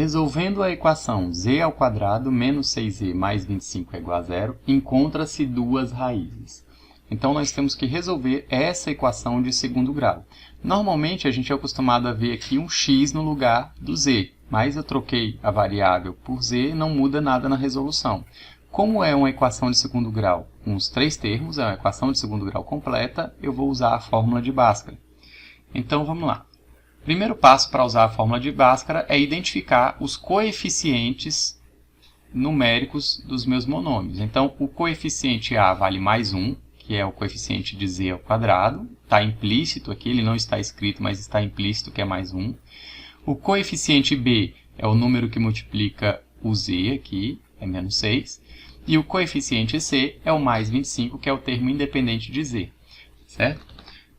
Resolvendo a equação z² menos 6z mais 25 é igual a zero, encontra-se duas raízes. Então, nós temos que resolver essa equação de segundo grau. Normalmente, a gente é acostumado a ver aqui um x no lugar do z, mas eu troquei a variável por z, não muda nada na resolução. Como é uma equação de segundo grau com os três termos, é uma equação de segundo grau completa, eu vou usar a fórmula de Bhaskara. Então, vamos lá. Primeiro passo para usar a fórmula de Bhaskara é identificar os coeficientes numéricos dos meus monômios. Então, o coeficiente A vale mais 1, que é o coeficiente de z ao quadrado. Está implícito aqui, ele não está escrito, mas está implícito que é mais 1. O coeficiente B é o número que multiplica o z aqui, é menos 6. E o coeficiente C é o mais 25, que é o termo independente de z. Certo?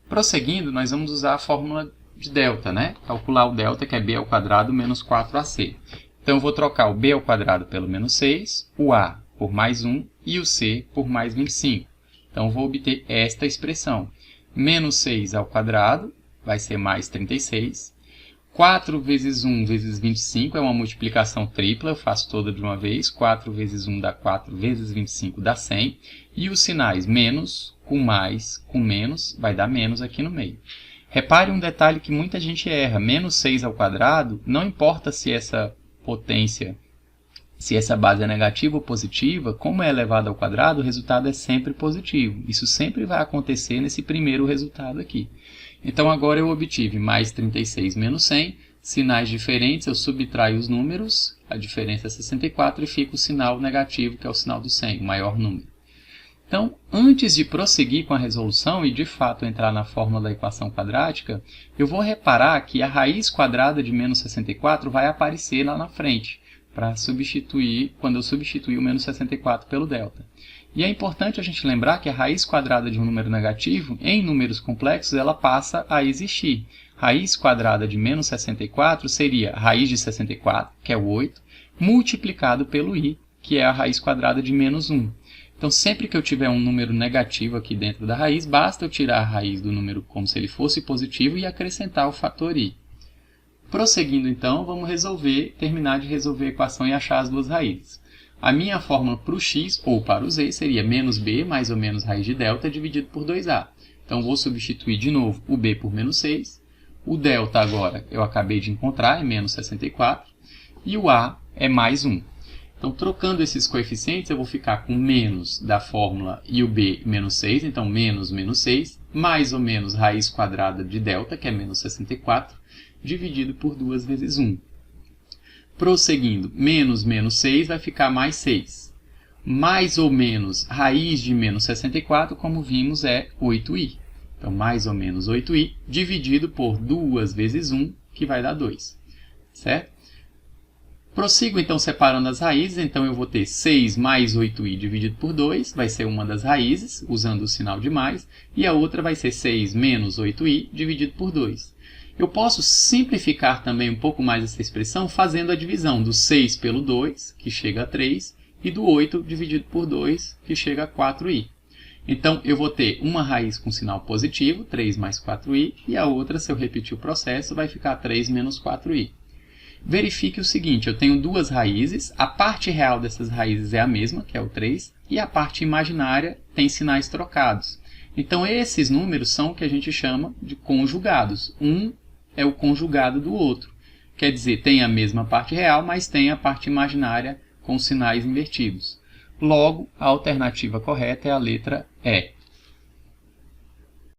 Prosseguindo, nós vamos usar a fórmula de delta, né? Calcular o delta, que é b ao quadrado menos 4ac. Então, eu vou trocar o b ao quadrado pelo menos 6, o a por mais 1 e o c por mais 25. Então, eu vou obter esta expressão. Menos 6 ao quadrado vai ser mais 36. 4 vezes 1 vezes 25 é uma multiplicação tripla, eu faço toda de uma vez. 4 vezes 1 dá 4, vezes 25 dá 100. E os sinais menos, com mais, com menos, vai dar menos aqui no meio. Repare um detalhe que muita gente erra. Menos 6 ao quadrado, não importa se essa potência, se essa base é negativa ou positiva, como é elevado ao quadrado, o resultado é sempre positivo. Isso sempre vai acontecer nesse primeiro resultado aqui. Então, agora eu obtive mais 36 menos 100, sinais diferentes, eu subtraio os números, a diferença é 64 e fica o sinal negativo, que é o sinal do 100, o maior número. Então, antes de prosseguir com a resolução e, de fato, entrar na fórmula da equação quadrática, eu vou reparar que a raiz quadrada de menos 64 vai aparecer lá na frente, para substituir, quando eu substituir o menos 64 pelo delta. E é importante a gente lembrar que a raiz quadrada de um número negativo, em números complexos, ela passa a existir. Raiz quadrada de menos 64 seria a raiz de 64, que é o 8, multiplicado pelo i, que é a raiz quadrada de menos 1. Então, sempre que eu tiver um número negativo aqui dentro da raiz, basta eu tirar a raiz do número como se ele fosse positivo e acrescentar o fator i. Prosseguindo, então, vamos terminar de resolver a equação e achar as duas raízes. A minha fórmula para o x ou para o z seria menos b mais ou menos raiz de delta dividido por 2a. Então, vou substituir de novo o b por menos 6. O delta agora eu acabei de encontrar, é menos 64. E o a é mais 1. Então, trocando esses coeficientes, eu vou ficar com menos da fórmula e o b menos 6. Então, menos 6, mais ou menos raiz quadrada de delta, que é menos 64, dividido por 2 vezes 1. Prosseguindo, menos 6 vai ficar mais 6. Mais ou menos raiz de menos 64, como vimos, é 8i. Então, mais ou menos 8i dividido por 2 vezes 1, que vai dar 2. Certo? Prossigo, então, separando as raízes. Então, eu vou ter 6 mais 8i dividido por 2, vai ser uma das raízes, usando o sinal de mais. E a outra vai ser 6 menos 8i dividido por 2. Eu posso simplificar também um pouco mais essa expressão fazendo a divisão do 6 pelo 2, que chega a 3, e do 8 dividido por 2, que chega a 4i. Então, eu vou ter uma raiz com sinal positivo, 3 mais 4i, e a outra, se eu repetir o processo, vai ficar 3 menos 4i. Verifique o seguinte, eu tenho duas raízes, a parte real dessas raízes é a mesma, que é o 3, e a parte imaginária tem sinais trocados. Então, esses números são o que a gente chama de conjugados. Um é o conjugado do outro. Quer dizer, tem a mesma parte real, mas tem a parte imaginária com sinais invertidos. Logo, a alternativa correta é a letra E.